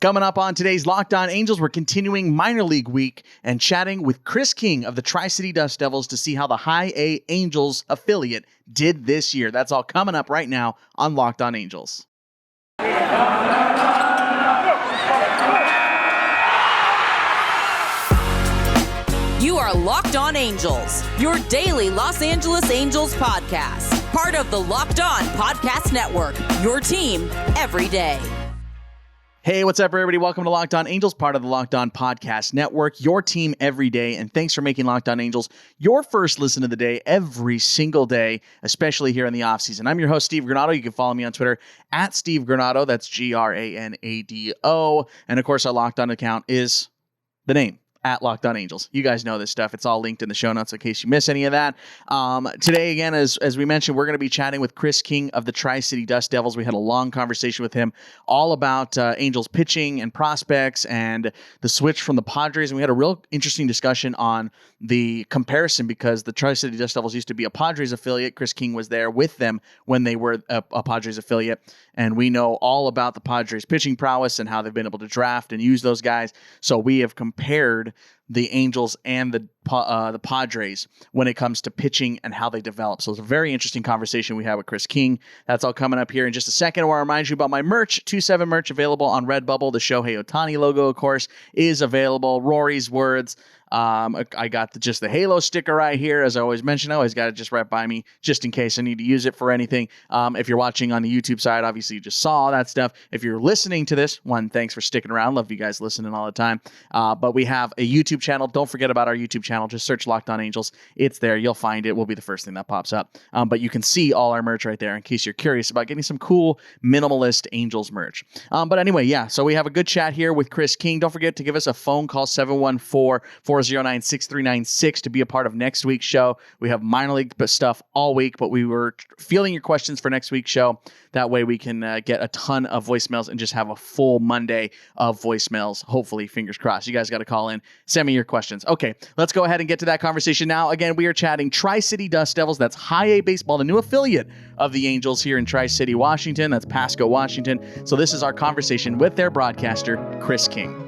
Coming up on today's Locked On Angels, we're continuing minor league week and chatting with Chris King of the Tri-City Dust Devils to see how the High A Angels affiliate did this year. That's all coming up right now on Locked On Angels. You are Locked On Angels, your daily Los Angeles Angels podcast. Part of the Locked On Podcast Network, your team every day. Hey, what's up, everybody? Welcome to Locked On Angels, part of the Locked On Podcast Network, your team every day. And thanks for making Locked On Angels your first listen of the day every single day, especially here in the offseason. I'm your host, Steve Granado. You can follow me on Twitter at Steve Granado. That's Granado. And of course, our Locked On account is the name. At Locked On Angels. You guys know this stuff. It's all linked in the show notes in case you miss any of that. Today, again, as we mentioned, we're going to be chatting with Chris King of the Tri-City Dust Devils. We had a long conversation with him all about Angels pitching and prospects and the switch from the Padres. And we had a real interesting discussion on the comparison because the Tri-City Dust Devils used to be a Padres affiliate. Chris King was there with them when they were a Padres affiliate. And we know all about the Padres pitching prowess and how they've been able to draft and use those guys. So we have compared the Angels and the Padres when it comes to pitching and how they develop. So it's a very interesting conversation we had with Chris King. That's all coming up here in just a second. I want to remind you about my merch, 2-7 merch available on Redbubble. The Shohei Ohtani logo, of course, is available. Rory's words. I got just the Halo sticker right here. As I always mention, I always got it just right by me just in case I need to use it for anything. If you're watching on the YouTube side, obviously you just saw that stuff. If you're listening to this, thanks for sticking around. Love you guys listening all the time. But we have a YouTube channel. Don't forget about our YouTube channel. Just search Locked On Angels. It's there. You'll find it. Will be the first thing that pops up. But you can see all our merch right there in case you're curious about getting some cool minimalist Angels merch. But anyway, yeah. So we have a good chat here with Chris King. Don't forget to give us a phone call, 714-409-6396 to be a part of next week's show. We have minor league stuff all week, but we were fielding your questions for next week's show. That way we can get a ton of voicemails and just have a full Monday of voicemails. Hopefully, fingers crossed. You guys got to call in. Send me your questions. Okay, let's go ahead and get to that conversation now. Again, we are chatting Tri-City Dust Devils. That's High A Baseball, the new affiliate of the Angels here in Tri-City, Washington. That's Pasco, Washington. So this is our conversation with their broadcaster, Chris King.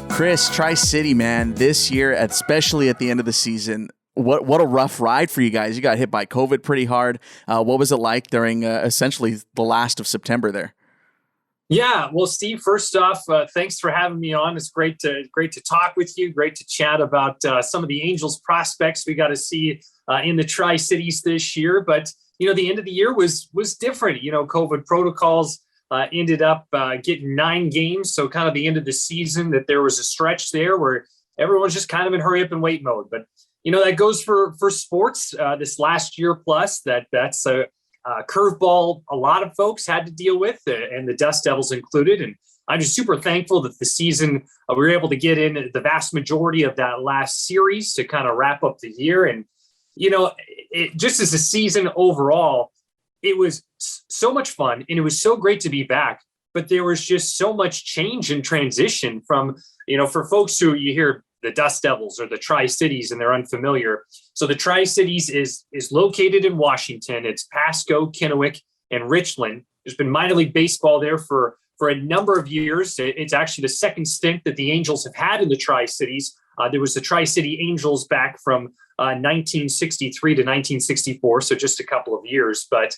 Chris, Tri-City, man, this year, especially at the end of the season, what a rough ride for you guys. You got hit by COVID pretty hard. What was it like during essentially the last of September there? Yeah, well, Steve, first off, thanks for having me on. It's great to talk with you. Great to chat about some of the Angels prospects we got to see in the Tri-Cities this year. But the end of the year was different. COVID protocols ended up getting 9 games. So kind of the end of the season that there was a stretch there where everyone's just kind of in hurry up and wait mode. But, that goes for sports this last year plus. That's a curveball a lot of folks had to deal with, and the Dust Devils included. And I'm just super thankful that the season, we were able to get in the vast majority of that last series to kind of wrap up the year. And, just as a season overall, it was so much fun and it was so great to be back, but there was just so much change and transition from, for folks who you hear the Dust Devils or the Tri-Cities and they're unfamiliar. So the Tri-Cities is located in Washington. It's Pasco, Kennewick, and Richland. There's been minor league baseball there for a number of years. It's actually the second stint that the Angels have had in the Tri-Cities. There was the Tri-City Angels back from 1963 to 1964, so just a couple of years. But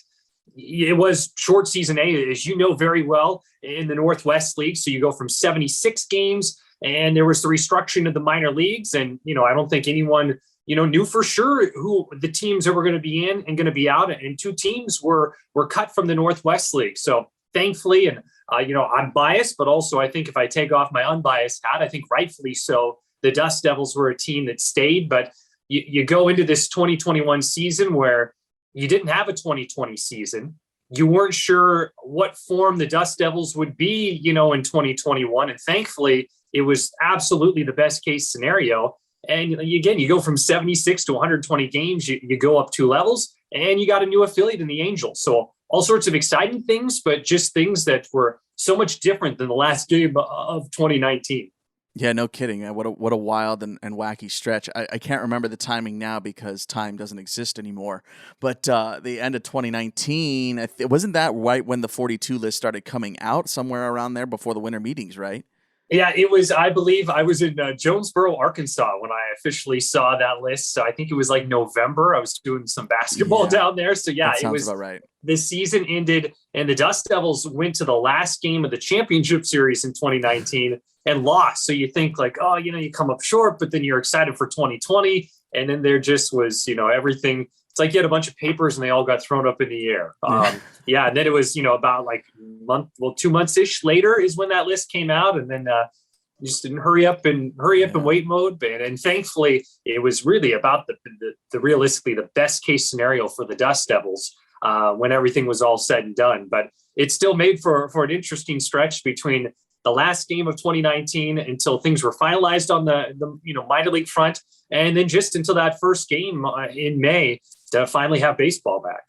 it was short season A, as you know very well, in the Northwest League. So you go from 76 games, and there was the restructuring of the minor leagues. And, I don't think anyone, knew for sure who the teams that were going to be in and going to be out. And 2 teams were cut from the Northwest League. So thankfully, and, I'm biased, but also I think if I take off my unbiased hat, I think rightfully so, the Dust Devils were a team that stayed. But you go into this 2021 season where you didn't have a 2020 season. You weren't sure what form the Dust Devils would be, in 2021. And thankfully, it was absolutely the best case scenario. And again, you go from 76 to 120 games, you go up 2 levels, and you got a new affiliate in the Angels. So all sorts of exciting things, but just things that were so much different than the last game of 2019. Yeah, no kidding. What a wild and wacky stretch. I can't remember the timing now because time doesn't exist anymore. But the end of 2019, wasn't that right when the 42 list started coming out, somewhere around there before the winter meetings, right? Yeah, it was, I believe I was in Jonesboro, Arkansas when I officially saw that list. So I think it was like November. I was doing some basketball down there. So yeah, that it sounds was about right. The season ended and the Dust Devils went to the last game of the championship series in 2019 and lost. So you think like, oh, you come up short, but then you're excited for 2020. And then there just was, everything. It's like you had a bunch of papers and they all got thrown up in the air. And then it was, about like 2 months-ish later is when that list came out. And then just in hurry up and wait mode. And thankfully it was really about the realistically the best case scenario for the Dust Devils when everything was all said and done. But it still made for an interesting stretch between the last game of 2019 until things were finalized on the minor league front. And then just until that first game in May to finally have baseball back.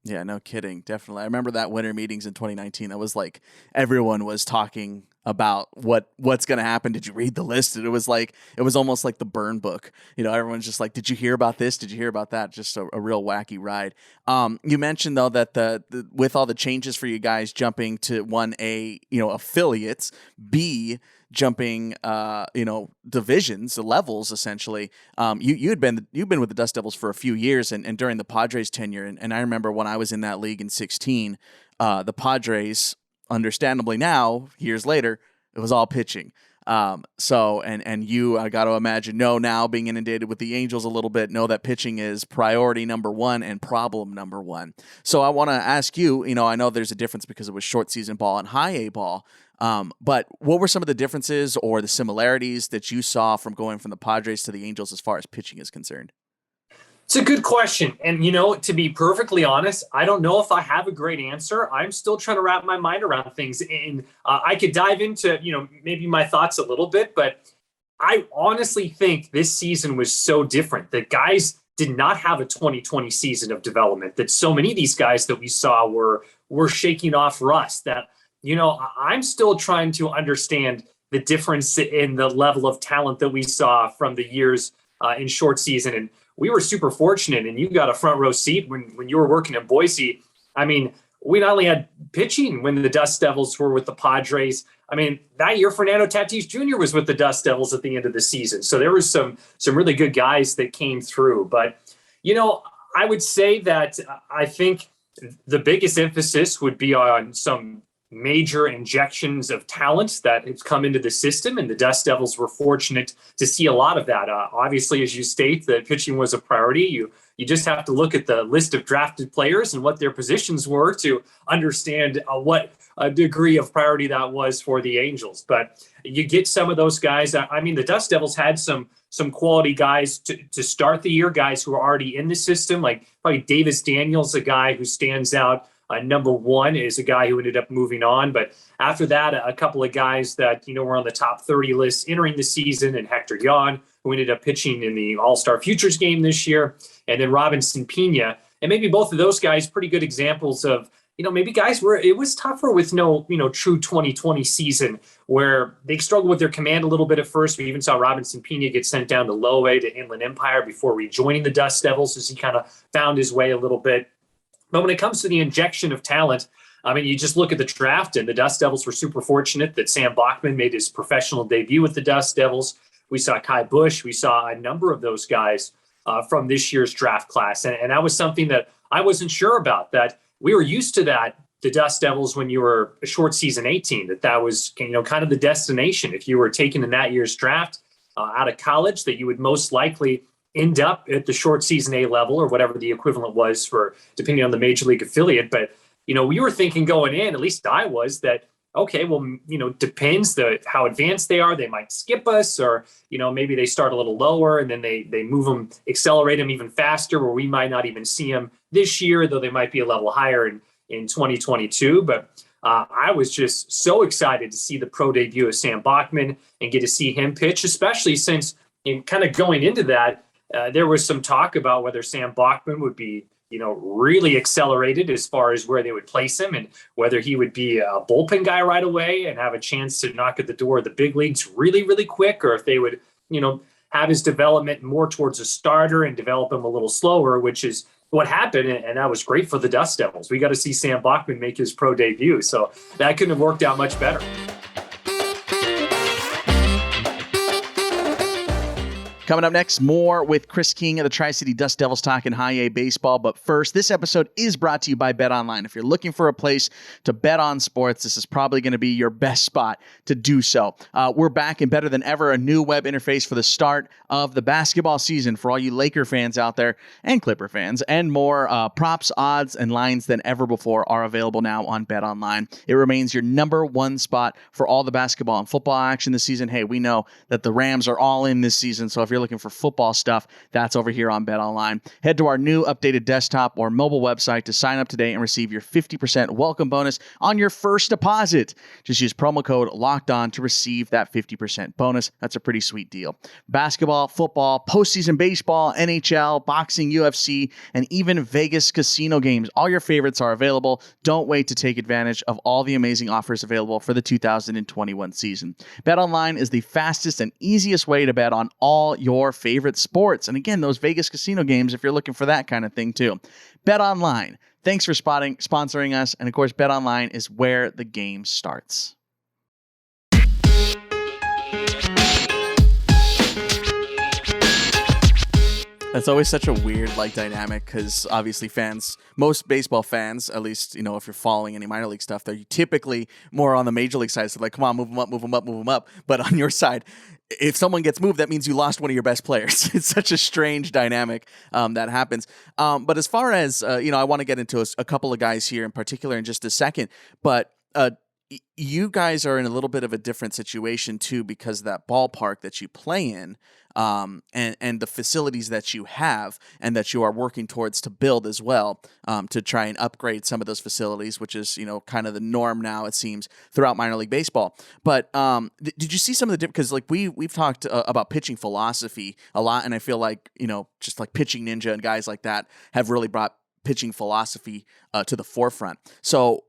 Yeah, no kidding. Definitely. I remember that winter meetings in 2019. That was like everyone was talking about what's going to happen. Did you read the list? And it was almost like the burn book. Everyone's just like, did you hear about this? Did you hear about that? Just a real wacky ride. You mentioned though that the with all the changes for you guys jumping to 1A, affiliates, B, jumping divisions, levels essentially. You've been with the Dust Devils for a few years and during the Padres tenure, and I remember when I was in that league in 2016, the Padres, understandably now, years later, it was all pitching. So you, I got to imagine, now being inundated with the Angels a little bit, know that pitching is priority number one and problem number one. So I want to ask you, I know there's a difference because it was short season ball and high A ball. But what were some of the differences or the similarities that you saw from going from the Padres to the Angels as far as pitching is concerned? It's a good question. And, to be perfectly honest, I don't know if I have a great answer. I'm still trying to wrap my mind around things. And I could dive into, maybe my thoughts a little bit. But I honestly think this season was so different that guys did not have a 2020 season of development, that so many of these guys that we saw were shaking off rust, that, I'm still trying to understand the difference in the level of talent that we saw from the years in short season. And we were super fortunate, and you got a front row seat when you were working in Boise. I mean, we not only had pitching when the Dust Devils were with the Padres. I mean, that year, Fernando Tatis Jr. was with the Dust Devils at the end of the season. So there was some really good guys that came through. But, I would say that I think the biggest emphasis would be on some major injections of talent that have come into the system, and the Dust Devils were fortunate to see a lot of that. Obviously, as you state, that pitching was a priority. You just have to look at the list of drafted players and what their positions were to understand what a degree of priority that was for the Angels. But you get some of those guys. I mean, the Dust Devils had some quality guys to start the year, guys who are already in the system, like probably Davis Daniels, a guy who stands out. Number one is a guy who ended up moving on. But after that, a couple of guys that, were on the top 30 list entering the season, and Hector Yon, who ended up pitching in the All-Star Futures game this year, and then Robinson Pena. And maybe both of those guys, pretty good examples of, maybe guys where it was tougher with no, true 2020 season, where they struggled with their command a little bit at first. We even saw Robinson Pena get sent down to low A to Inland Empire before rejoining the Dust Devils as he kind of found his way a little bit. But when it comes to the injection of talent, I mean, you just look at the draft, and the Dust Devils were super fortunate that Sam Bachman made his professional debut with the Dust Devils. We saw Kai Busch. We saw a number of those guys from this year's draft class. And that was something that I wasn't sure about, that we were used to that, the Dust Devils, when you were a short season 18, that was, kind of the destination. If you were taken in that year's draft out of college, that you would most likely end up at the short season A level, or whatever the equivalent was for, depending on the major league affiliate. But, we were thinking going in, at least I was, that, okay, well, depends how advanced they are. They might skip us, or, maybe they start a little lower and then they move them, accelerate them even faster, where we might not even see them this year, though they might be a level higher in 2022. But I was just so excited to see the pro debut of Sam Bachman and get to see him pitch, especially since kind of going into that, there was some talk about whether Sam Bachman would be really accelerated as far as where they would place him and whether he would be a bullpen guy right away and have a chance to knock at the door of the big leagues really, really quick, or if they would, have his development more towards a starter and develop him a little slower, which is what happened. And that was great for the Dust Devils. We got to see Sam Bachman make his pro debut. So that couldn't have worked out much better. Coming up next, more with Chris King of the Tri-City Dust Devils talking high A baseball. But first, this episode is brought to you by BetOnline. If you're looking for a place to bet on sports, this is probably going to be your best spot to do so. We're back and better than ever, a new web interface for the start of the basketball season for all you Laker fans out there and Clipper fans, and more props, odds, and lines than ever before are available now on BetOnline. It remains your number one spot for all the basketball and football action this season. Hey, we know that the Rams are all in this season, so if you're looking for football stuff, that's over here on BetOnline. Head to our new updated desktop or mobile website to sign up today and receive your 50% welcome bonus on your first deposit. Just use promo code LOCKEDON to receive that 50% bonus. That's a pretty sweet deal. Basketball, football, postseason baseball, NHL, boxing, UFC, and even Vegas casino games. All your favorites are available. Don't wait to take advantage of all the amazing offers available for the 2021 season. BetOnline is the fastest and easiest way to bet on all your favorite sports. And again, those Vegas casino games, if you're looking for that kind of thing too. BetOnline. Thanks for sponsoring us. And of course, BetOnline is where the game starts. That's always such a weird dynamic because obviously most baseball fans, at least, if you're following any minor league stuff, they're typically more on the major league side. So come on, move them up, move them up, move them up. But on your side, if someone gets moved, that means you lost one of your best players. It's such a strange dynamic that happens. But as far as, I want to get into a couple of guys here in particular in just a second. But you guys are in a little bit of a different situation too, because that ballpark that you play in and the facilities that you have and that you are working towards to build as well, to try and upgrade some of those facilities, which is, kind of the norm now, it seems, throughout minor league baseball. But did you see some of the different, because we've talked about pitching philosophy a lot, and I feel like, just like Pitching Ninja and guys like that have really brought pitching philosophy to the forefront. So,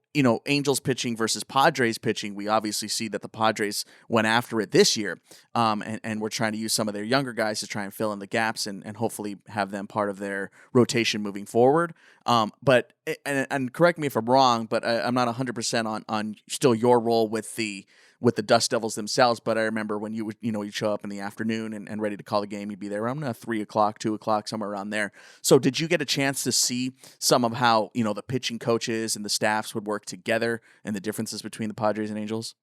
Angels pitching versus Padres pitching, we obviously see that the Padres went after it this year, and we're trying to use some of their younger guys to try and fill in the gaps and hopefully have them part of their rotation moving forward. But correct me if I'm wrong, but I'm not 100% on still your role with the Dust Devils themselves. But I remember when you would, you'd show up in the afternoon and ready to call the game, you'd be there around 3 o'clock, 2 o'clock, somewhere around there. So did you get a chance to see some of how, the pitching coaches and the staffs would work together and the differences between the Padres and Angels?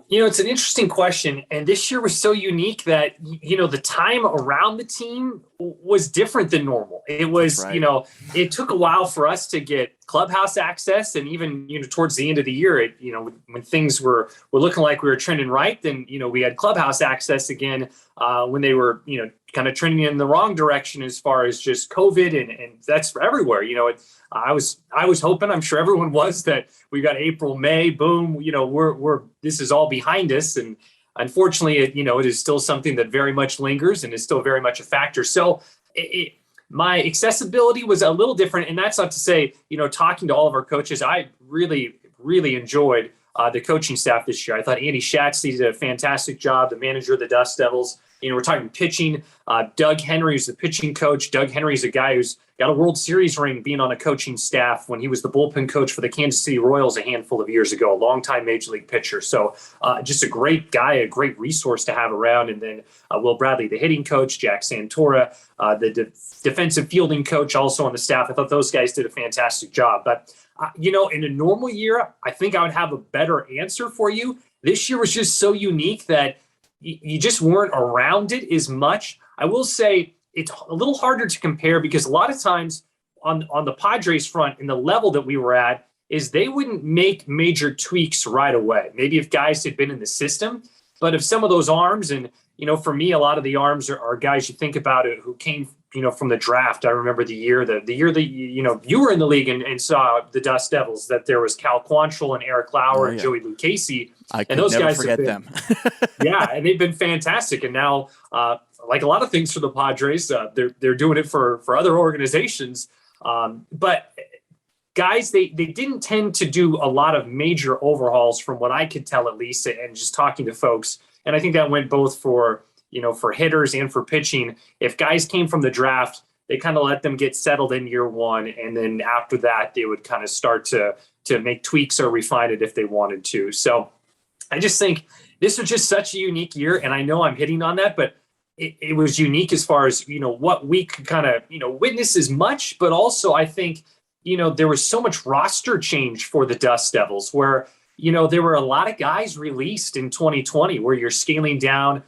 It's an interesting question. And this year was so unique that, the time around the team was different than normal. It was, right. It took a while for us to get clubhouse access. And even, towards the end of the year, when things were looking like we were trending right, then, we had clubhouse access again when they were, kind of trending in the wrong direction as far as just COVID. And that's for everywhere. I was hoping, I'm sure everyone was, that we got April, May, boom, this is all behind us. And unfortunately, it is still something that very much lingers and is still very much a factor. So my accessibility was a little different. And that's not to say, talking to all of our coaches, I really, really enjoyed the coaching staff this year. I thought Andy Schatz did a fantastic job, the manager of the Dust Devils. We're talking pitching. Doug Henry is the pitching coach. Doug Henry is a guy who's got a World Series ring being on a coaching staff when he was the bullpen coach for the Kansas City Royals a handful of years ago, a longtime major league pitcher. So just a great guy, a great resource to have around. And then Will Bradley, the hitting coach, Jack Santora, the defensive fielding coach also on the staff. I thought those guys did a fantastic job. But, in a normal year, I think I would have a better answer for you. This year was just so unique that you just weren't around it as much. I will say it's a little harder to compare because a lot of times on the Padres front and the level that we were at is they wouldn't make major tweaks right away. Maybe if guys had been in the system, but if some of those arms, and, for me, a lot of the arms are guys you think about it who came, from the draft. I remember the year that you were in the league and saw the Dust Devils, that there was Cal Quantrill and Eric Lauer and Joey Lucchese. I could never forget them. Yeah, and they've been fantastic. And now, like a lot of things for the Padres, they're doing it for other organizations. But guys, they didn't tend to do a lot of major overhauls from what I could tell, at least, and just talking to folks. And I think that went both for hitters and for pitching. If guys came from the draft, they kind of let them get settled in year one. And then after that, they would kind of start to make tweaks or refine it if they wanted to. So I just think this was just such a unique year. And I know I'm hitting on that, but it was unique as far as, what we could kind of, witness as much. But also, I think, there was so much roster change for the Dust Devils where, there were a lot of guys released in 2020 where you're scaling down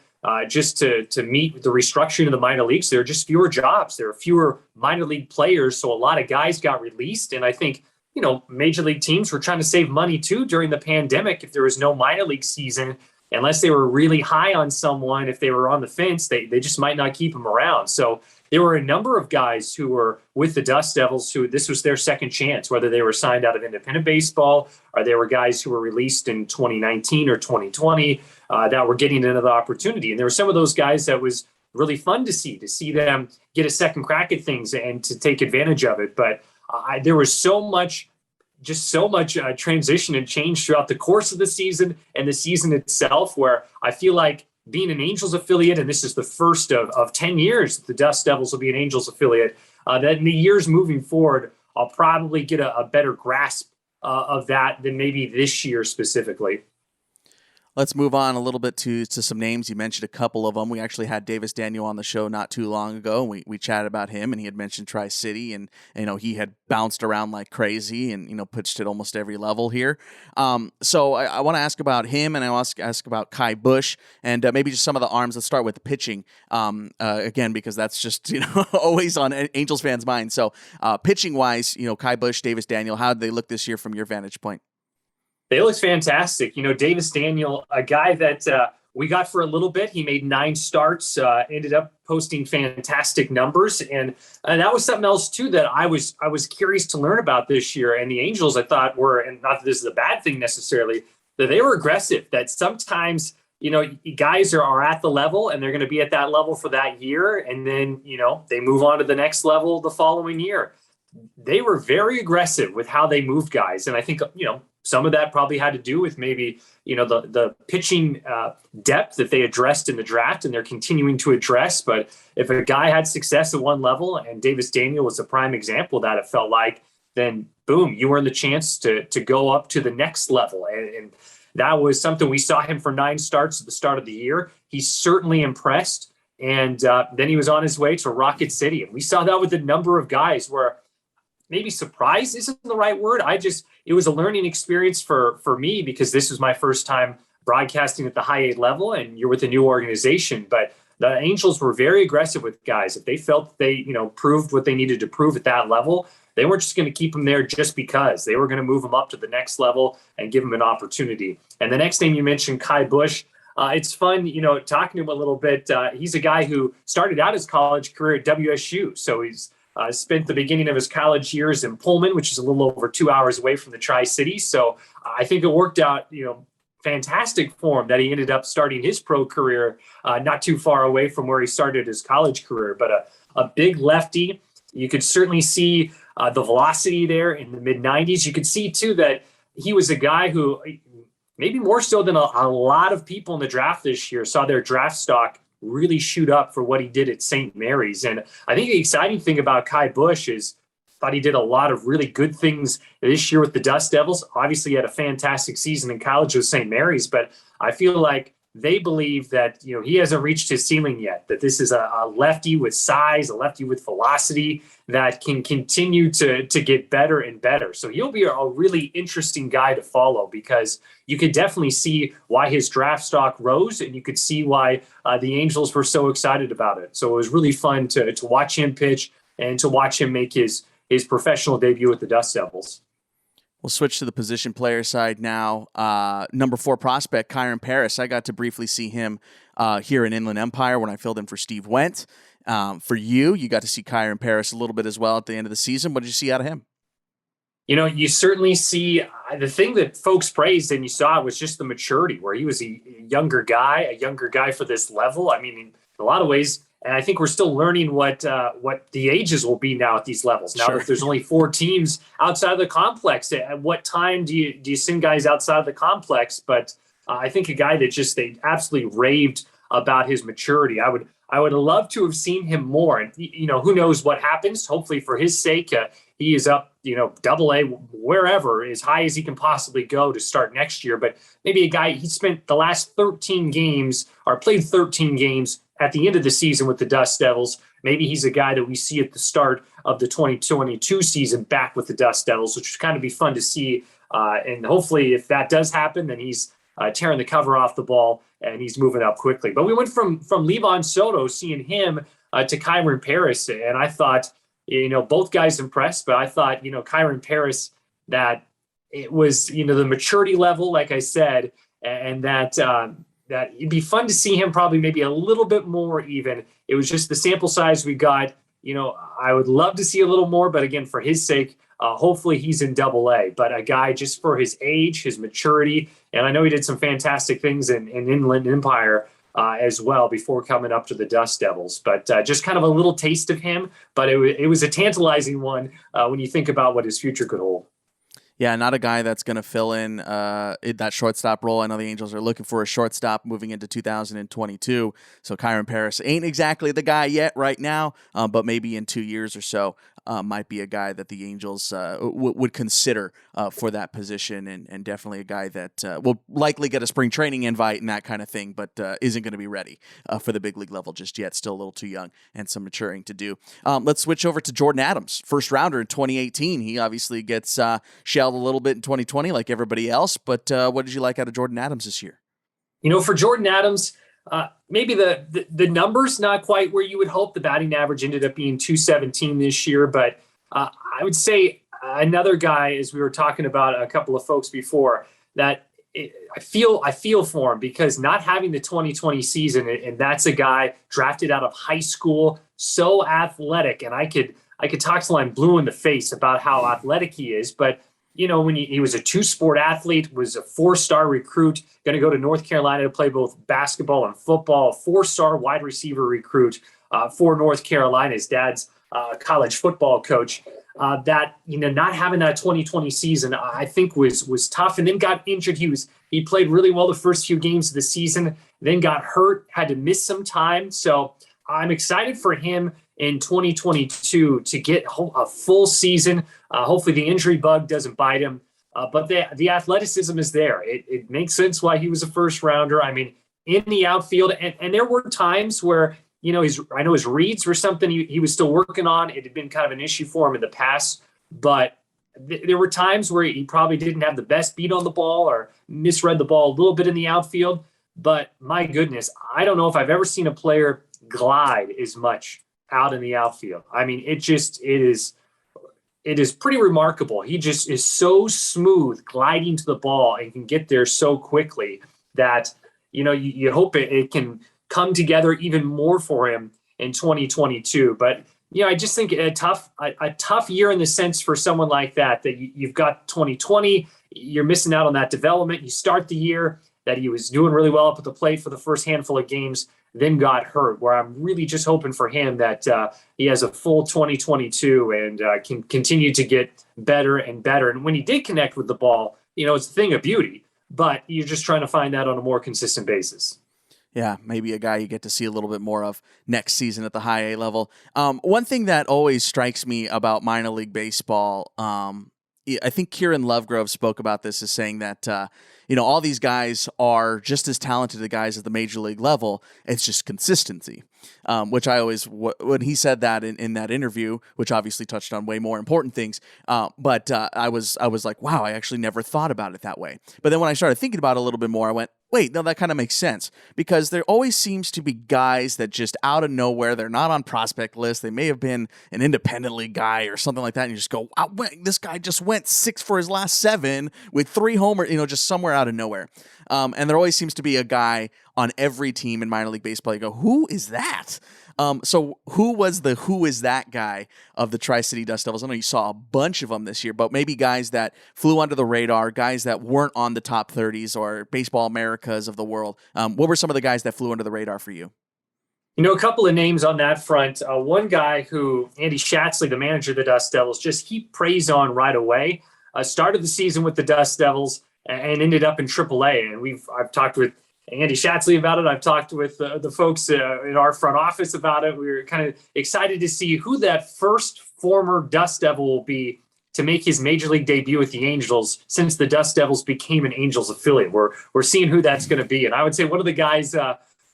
just to meet the restructuring of the minor leagues. There are just fewer jobs. There are fewer minor league players. So a lot of guys got released. And I think, major league teams were trying to save money too during the pandemic. If there was no minor league season, unless they were really high on someone, if they were on the fence, they just might not keep them around. So there were a number of guys who were with the Dust Devils who this was their second chance, whether they were signed out of independent baseball or they were guys who were released in 2019 or 2020 that were getting another opportunity. And there were some of those guys that was really fun to see them get a second crack at things and to take advantage of it. But there was so much transition and change throughout the course of the season and the season itself, where I feel like being an Angels affiliate, and this is the first of 10 years the Dust Devils will be an Angels affiliate, that in the years moving forward, I'll probably get a better grasp of that than maybe this year specifically. Let's move on a little bit to some names. You mentioned a couple of them. We actually had Davis Daniel on the show not too long ago. We chatted about him, and he had mentioned Tri-City, and he had bounced around like crazy and pitched at almost every level here. So I want to ask about him, and I want to ask about Ky Bush, and maybe just some of the arms. Let's start with the pitching again, because that's just always on Angels fans' minds. So pitching wise, Ky Bush, Davis Daniel, how did they look this year from your vantage point? They look fantastic. Davis Daniel, a guy that we got for a little bit. He made 9 starts, ended up posting fantastic numbers. And that was something else, too, that I was curious to learn about this year. And the Angels, I thought, were, and not that this is a bad thing necessarily, that they were aggressive, that sometimes, guys are at the level and they're going to be at that level for that year. And then, they move on to the next level the following year. They were very aggressive with how they moved guys. And I think, some of that probably had to do with maybe, the pitching depth that they addressed in the draft and they're continuing to address. But if a guy had success at one level, and Davis Daniel was a prime example of that, it felt like, then boom, you earned the chance to go up to the next level. And that was something we saw him for 9 starts at the start of the year. He certainly impressed. And then he was on his way to Rocket City. And we saw that with a number of guys where maybe surprise isn't the right word. It was a learning experience for me because this was my first time broadcasting at the high A level and you're with a new organization. But the Angels were very aggressive with guys. If they felt they, proved what they needed to prove at that level, they weren't just going to keep them there just because. They were going to move them up to the next level and give them an opportunity. And the next name you mentioned, Ky Bush, it's fun, talking to him a little bit. He's a guy who started out his college career at WSU. So he's spent the beginning of his college years in Pullman, which is a little over 2 hours away from the Tri-City. So I think it worked out, fantastic for him that he ended up starting his pro career not too far away from where he started his college career. But a big lefty. You could certainly see the velocity there in the mid-90s. You could see, too, that he was a guy who, maybe more so than a lot of people in the draft this year, saw their draft stock really shoot up for what he did at St. Mary's. And I think the exciting thing about Ky Bush is thought he did a lot of really good things this year with the Dust Devils. Obviously, he had a fantastic season in college with St. Mary's, but I feel like they believe that, he hasn't reached his ceiling yet, that this is a lefty with size, a lefty with velocity that can continue to get better and better. So he'll be a really interesting guy to follow because you could definitely see why his draft stock rose and you could see why the Angels were so excited about it. So it was really fun to watch him pitch and to watch him make his professional debut with the Dust Devils. We'll switch to the position player side now. Number 4 prospect, Kyren Paris. I got to briefly see him here in Inland Empire when I filled in for Steve Wendt. For you got to see Kyren Paris a little bit as well at the end of the season. What did you see out of him? You certainly see the thing that folks praised and you saw was just the maturity where he was a younger guy for this level. I mean, in a lot of ways, And I think we're still learning what the ages will be now at these levels. Now Sure. that there's only 4 teams outside of the complex, at what time do you send guys outside of the complex? But I think a guy that they absolutely raved about his maturity. I would love to have seen him more. And who knows what happens? Hopefully, for his sake, he is up, Double A, wherever, as high as he can possibly go to start next year. But maybe a guy, he spent the last 13 games or played 13 games at the end of the season with the Dust Devils. Maybe he's a guy that we see at the start of the 2022 season back with the Dust Devils, which would kind of be fun to see. And hopefully, if that does happen, then he's tearing the cover off the ball and he's moving up quickly. But we went from Levon Soto, seeing him, to Kyren Paris, and I thought, both guys impressed, but I thought, Kyren Paris, that it was, the maturity level, like I said, and that it'd be fun to see him probably maybe a little bit more even. It was just the sample size we got. I would love to see a little more, but again, for his sake, hopefully he's in Double A. But a guy just for his age, his maturity, and I know he did some fantastic things in Inland Empire as well before coming up to the Dust Devils. But just kind of a little taste of him. But it was a tantalizing one when you think about what his future could hold. Yeah, not a guy that's going to fill in that shortstop role. I know the Angels are looking for a shortstop moving into 2022. So Kyren Paris ain't exactly the guy yet right now, but maybe in 2 years or so might be a guy that the Angels would consider for that position, and definitely a guy that will likely get a spring training invite and that kind of thing, but isn't going to be ready for the big league level just yet. Still a little too young and some maturing to do. Let's switch over to Jordan Adams, first rounder in 2018. He obviously gets shelled a little bit in 2020 like everybody else, but what did you like out of Jordan Adams this year? For Jordan Adams, maybe the numbers not quite where you would hope. The batting average ended up being .217 this year, but I would say another guy, as we were talking about a couple of folks before, that I feel for him, because not having the 2020 season, and that's a guy drafted out of high school, so athletic, and I could talk till I'm blue in the face about how athletic he is, but when he was a 2-sport athlete, was a 4-star recruit, going to go to North Carolina to play both basketball and football, a 4-star wide receiver recruit for North Carolina. His dad's college football coach. That not having that 2020 season, I think was tough, and then got injured. He played really well the first few games of the season, then got hurt, had to miss some time. So I'm excited for him in 2022 to get a full season. Hopefully the injury bug doesn't bite him, but the athleticism is there. It makes sense why he was a first rounder. I mean, in the outfield, and there were times where, I know his reads were something he was still working on. It had been kind of an issue for him in the past, but there were times where he probably didn't have the best beat on the ball or misread the ball a little bit in the outfield. But my goodness, I don't know if I've ever seen a player glide as much out in the outfield. I mean, it is pretty remarkable. He just is so smooth gliding to the ball and can get there so quickly that, you hope it can come together even more for him in 2022. But, I just think a tough year in the sense for someone like that you've got 2020, you're missing out on that development. You start the year that he was doing really well up at the plate for the first handful of games, then got hurt, where I'm really just hoping for him that he has a full 2022 and can continue to get better and better. And when he did connect with the ball, it's a thing of beauty, but you're just trying to find that on a more consistent basis. Yeah, maybe a guy you get to see a little bit more of next season at the high A level. One thing that always strikes me about minor league baseball, I think Kieran Lovegrove spoke about this as saying that, all these guys are just as talented as the guys at the major league level. It's just consistency, which I always, when he said that in that interview, which obviously touched on way more important things. But I was like, wow, I actually never thought about it that way. But then when I started thinking about it a little bit more, I went, wait, no, that kind of makes sense, because there always seems to be guys that just out of nowhere, they're not on prospect lists. They may have been an independent league guy or something like that. And you just go, wow, this guy just went 6 for his last 7 with 3 homers, just somewhere out of nowhere. And there always seems to be a guy on every team in minor league baseball. You go, who is that? So who was the who is that guy of the Tri-City Dust Devils? I know you saw a bunch of them this year, but maybe guys that flew under the radar, guys that weren't on the top 30s or Baseball Americas of the world. What were some of the guys that flew under the radar for you? A couple of names on that front. One guy who Andy Schatsley, the manager of the Dust Devils, just heaped praise on right away. Started the season with the Dust Devils and ended up in AAA. And I've talked with Andy Schatsley about it. I've talked with the folks in our front office about it. We were kind of excited to see who that first former Dust Devil will be to make his major league debut with the Angels since the Dust Devils became an Angels affiliate. We're seeing who that's going to be. And I would say one of the guys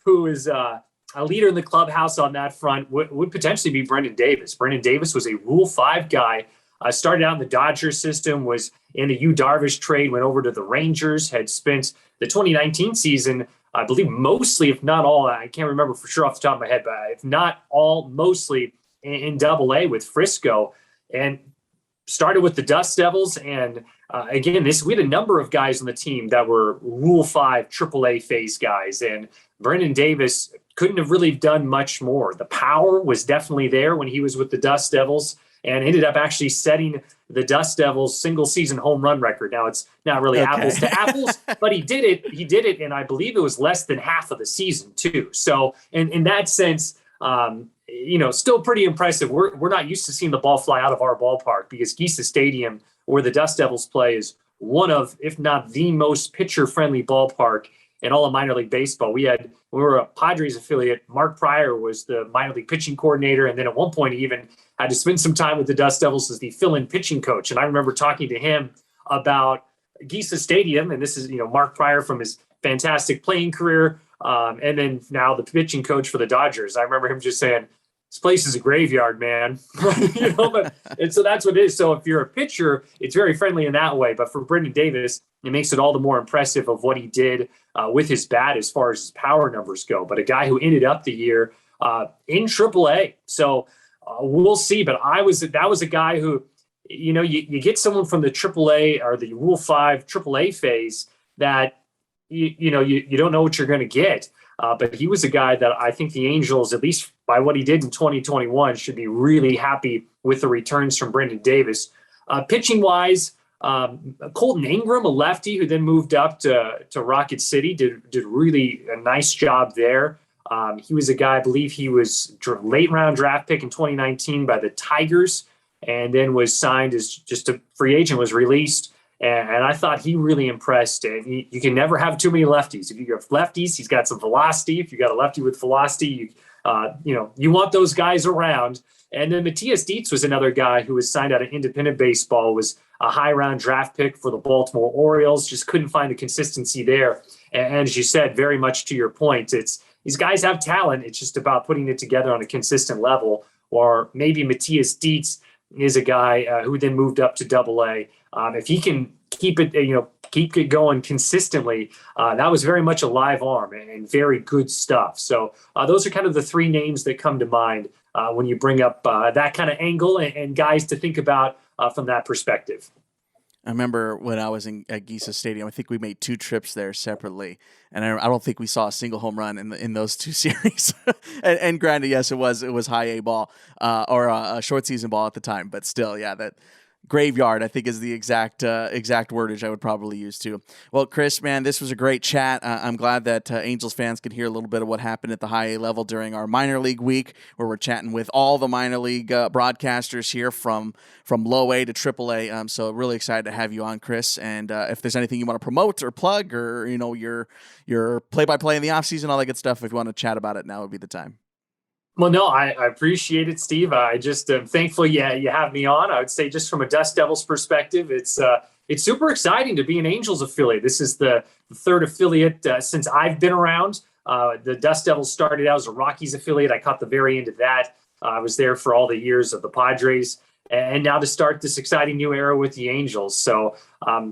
who is a leader in the clubhouse on that front would potentially be Brendan Davis. Brendan Davis was a Rule 5 guy, started out in the Dodgers system, was in the Yu Darvish trade, went over to the Rangers, had spent the 2019 season, I believe mostly, if not all, I can't remember for sure off the top of my head, but if not all, mostly in Double-A with Frisco, and started with the Dust Devils. And again, we had a number of guys on the team that were Rule 5 AAA phase guys, and Brendan Davis couldn't have really done much more. The power was definitely there when he was with the Dust Devils, and ended up actually setting the Dust Devils single season home run record. Now, it's not really apples to apples, but he did it, and I believe it was less than half of the season too. So in that sense, still pretty impressive. We're not used to seeing the ball fly out of our ballpark, because Gisa Stadium, where the Dust Devils play, is one of, if not the most pitcher-friendly ballpark in all of minor league baseball. We were a Padres affiliate. Mark Pryor was the minor league pitching coordinator, and then at one point he even had to spend some time with the Dust Devils as the fill-in pitching coach. And I remember talking to him about Gisa Stadium, and this is Mark Pryor from his fantastic playing career, and then now the pitching coach for the Dodgers. I remember him just saying, "This place is a graveyard, man." And so that's what it is. So if you're a pitcher, it's very friendly in that way. But for Brendan Davis, it makes it all the more impressive of what he did with his bat as far as his power numbers go. But a guy who ended up the year in AAA. So we'll see. But that was a guy who, you get someone from the AAA or the Rule 5 AAA phase that you don't know what you're going to get. But he was a guy that I think the Angels, at least by what he did in 2021, should be really happy with the returns from Brendan Davis. Pitching-wise, Colton Ingram, a lefty who then moved up to Rocket City, did really a nice job there. He was a guy, I believe he was late-round draft pick in 2019 by the Tigers, and then was signed as just a free agent, was released. And I thought he really impressed. And you can never have too many lefties. If you have lefties, he's got some velocity. If you got a lefty with velocity, you want those guys around. And then Matias Dietz was another guy who was signed out of independent baseball, was a high-round draft pick for the Baltimore Orioles, just couldn't find the consistency there. And as you said, very much to your point, these guys have talent. It's just about putting it together on a consistent level. Or maybe Matias Dietz is a guy who then moved up to Double-A. If he can keep it going consistently, that was very much a live arm and very good stuff. So those are kind of the three names that come to mind when you bring up that kind of angle and guys to think about from that perspective. I remember when I was at Gisa Stadium, I think we made 2 trips there separately, and I don't think we saw a single home run in those 2 series. and granted, yes, it was high A ball or a short season ball at the time, but still, yeah, that graveyard, I think, is the exact wordage I would probably use too. Well, Chris, man, this was a great chat. I'm glad that Angels fans could hear a little bit of what happened at the high A level during our minor league week, where we're chatting with all the minor league broadcasters here from low A to triple A. So really excited to have you on, Chris. And if there's anything you want to promote or plug, or your play-by-play in the off season, all that good stuff, if you want to chat about it, now would be the time. Well, no, I appreciate it, Steve. I just am thankful you have me on. I would say just from a Dust Devils perspective, it's super exciting to be an Angels affiliate. This is the third affiliate since I've been around. The Dust Devils started out as a Rockies affiliate. I caught the very end of that. I was there for all the years of the Padres. And now to start this exciting new era with the Angels. So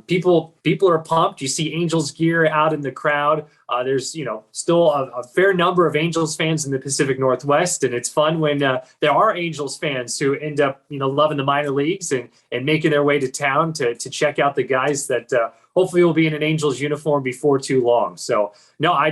people are pumped. You see Angels gear out in the crowd. There's still a fair number of Angels fans in the Pacific Northwest, and it's fun when there are Angels fans who end up loving the minor leagues and making their way to town to check out the guys that hopefully will be in an Angels uniform before too long. So no, I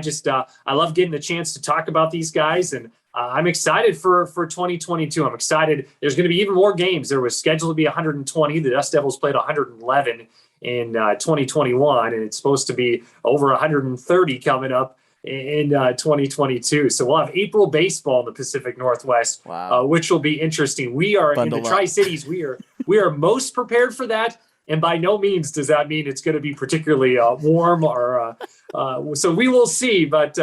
love getting the chance to talk about these guys, and I'm excited for 2022. I'm excited. There's going to be even more games. There was scheduled to be 120. The Dust Devils played 111 in 2021, and it's supposed to be over 130 coming up in 2022. So we'll have April baseball in the Pacific Northwest, which will be interesting. We are in the Tri-Cities. We are most prepared for that. And by no means does that mean it's going to be particularly warm or so we will see. But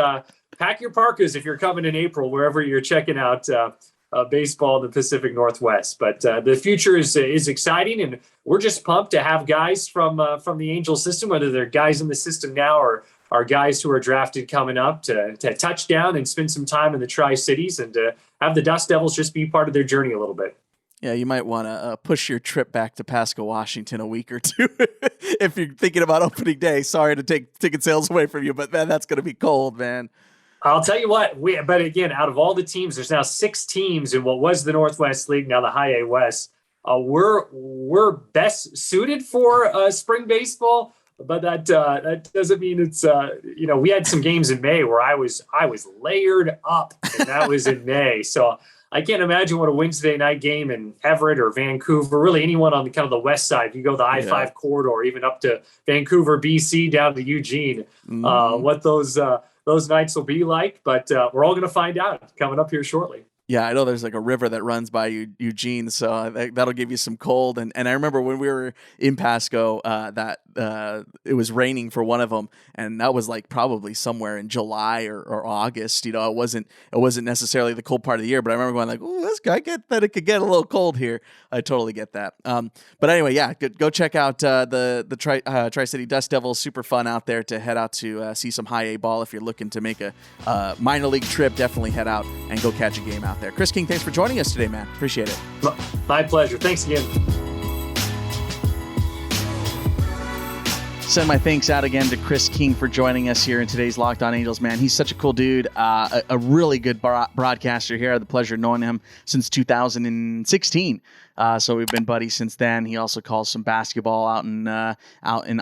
pack your parkas if you're coming in April, wherever you're checking out baseball in the Pacific Northwest. But the future is exciting, and we're just pumped to have guys from the Angels system, whether they're guys in the system now or are guys who are drafted coming up to touch down and spend some time in the Tri-Cities and to have the Dust Devils just be part of their journey a little bit. Yeah, you might want to push your trip back to Pasco, Washington a week or two if you're thinking about opening day. Sorry to take ticket sales away from you, but man, that's going to be cold, man. I'll tell you what, but again, out of all the teams, there's now 6 teams in what was the Northwest League, now the High A West. We're best suited for spring baseball, but that doesn't mean it's we had some games in May where I was layered up, and that was in May. So I can't imagine what a Wednesday night game in Everett or Vancouver, really anyone on the kind of the west side, if you go the I-5 corridor, even up to Vancouver, BC, down to Eugene, what those nights will be like. But we're all going to find out coming up here shortly. Yeah, I know there's like a river that runs by Eugene, so that'll give you some cold. And I remember when we were in Pasco, that it was raining for one of them, and that was like probably somewhere in July or August. You know, it wasn't necessarily the cold part of the year, but I remember going like, "Oh, I get that it could get a little cold here." I totally get that. But anyway, yeah, go check out the Tri-City Dust Devils. Super fun out there to head out to see some high A ball. If you're looking to make a minor league trip, definitely head out and go catch a game out there. Chris King, thanks for joining us today, man. Appreciate it. My pleasure. Thanks again. Send my thanks out again to Chris King for joining us here in today's Locked On Angels, man. He's such a cool dude, a really good broadcaster here. I had the pleasure of knowing him since 2016. So we've been buddies since then. He also calls some basketball out in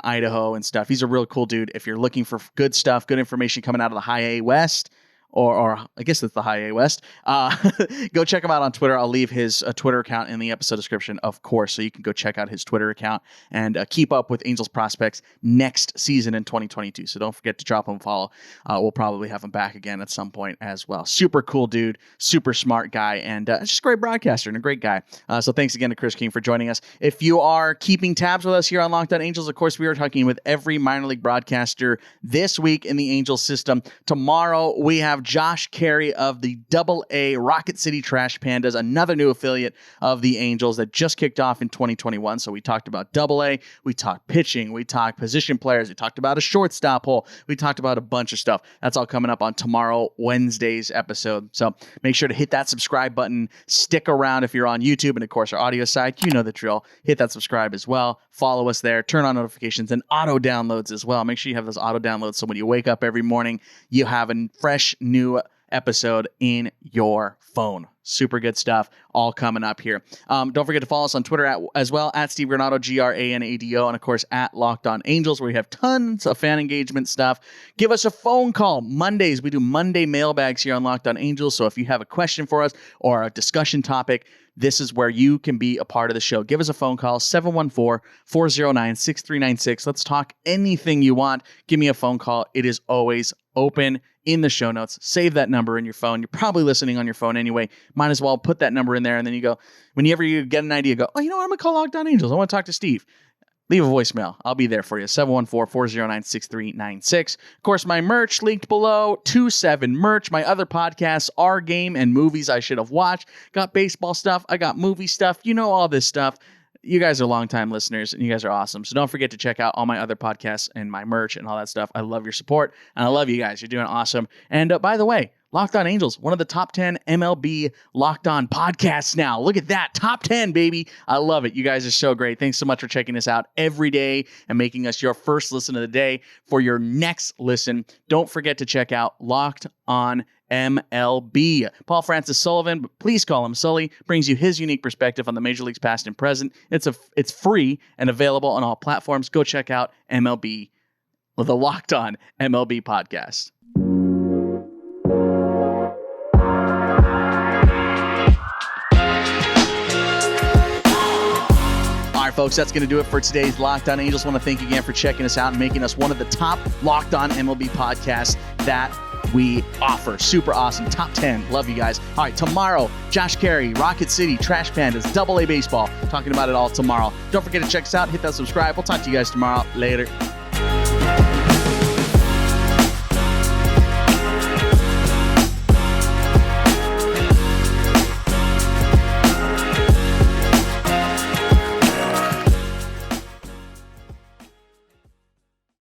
Idaho and stuff. He's a real cool dude. If you're looking for good stuff, good information coming out of the High A West, or I guess it's the High A West. Go check him out on Twitter. I'll leave his Twitter account in the episode description, of course, so you can go check out his Twitter account and keep up with Angels prospects next season in 2022. So don't forget to drop him a follow. We'll probably have him back again at some point as well. Super cool dude, super smart guy, and just a great broadcaster and a great guy. So thanks again to Chris King for joining us. If you are keeping tabs with us here on Locked On Angels, of course, we are talking with every minor league broadcaster this week in the Angels system. Tomorrow, we have Josh Carey of the AA Rocket City Trash Pandas, another new affiliate of the Angels that just kicked off in 2021. So we talked about AA, we talked pitching, we talked position players, we talked about a shortstop hole, we talked about a bunch of stuff. That's all coming up on tomorrow, Wednesday's episode. So make sure to hit that subscribe button. Stick around if you're on YouTube, and of course our audio side, you know the drill. Hit that subscribe as well. Follow us there. Turn on notifications and auto downloads as well. Make sure you have those auto downloads so when you wake up every morning, you have a fresh new episode in your phone. Super good stuff all coming up here. Don't forget to follow us on Twitter as well, at Steve Granado, Granado, and of course at Locked On Angels, where we have tons of fan engagement stuff. Give us a phone call. Mondays, we do Monday mailbags here on Locked On Angels. So if you have a question for us or a discussion topic, this is where you can be a part of the show. Give us a phone call, 714-409-6396. Let's talk anything you want. Give me a phone call. It is always open in the show notes. Save that number in your phone. You're probably listening on your phone anyway. Might as well put that number in there, and then you go, whenever you get an idea, go, oh, you know what? I'm going to call Locked On Angels. I want to talk to Steve. Leave a voicemail. I'll be there for you. 714-409-6396. Of course, my merch linked below. 27 merch. My other podcasts, Our Game and Movies I Should Have Watched. Got baseball stuff. I got movie stuff. You know all this stuff. You guys are longtime listeners, and you guys are awesome. So don't forget to check out all my other podcasts and my merch and all that stuff. I love your support, and I love you guys. You're doing awesome. And by the way, Locked On Angels, one of the top 10 MLB Locked On podcasts now. Look at that. Top 10, baby. I love it. You guys are so great. Thanks so much for checking us out every day and making us your first listen of the day. For your next listen, don't forget to check out Locked On MLB. Paul Francis Sullivan, but please call him Sully, brings you his unique perspective on the major leagues past and present. It's free and available on all platforms. Go check out MLB, the Locked On MLB podcast. Folks, that's going to do it for today's Locked On Angels. I want to thank you again for checking us out and making us one of the top Locked On MLB podcasts that we offer. Super awesome. Top 10. Love you guys. All right, tomorrow, Josh Carey, Rocket City, Trash Pandas, AA Baseball. Talking about it all tomorrow. Don't forget to check us out. Hit that subscribe. We'll talk to you guys tomorrow. Later.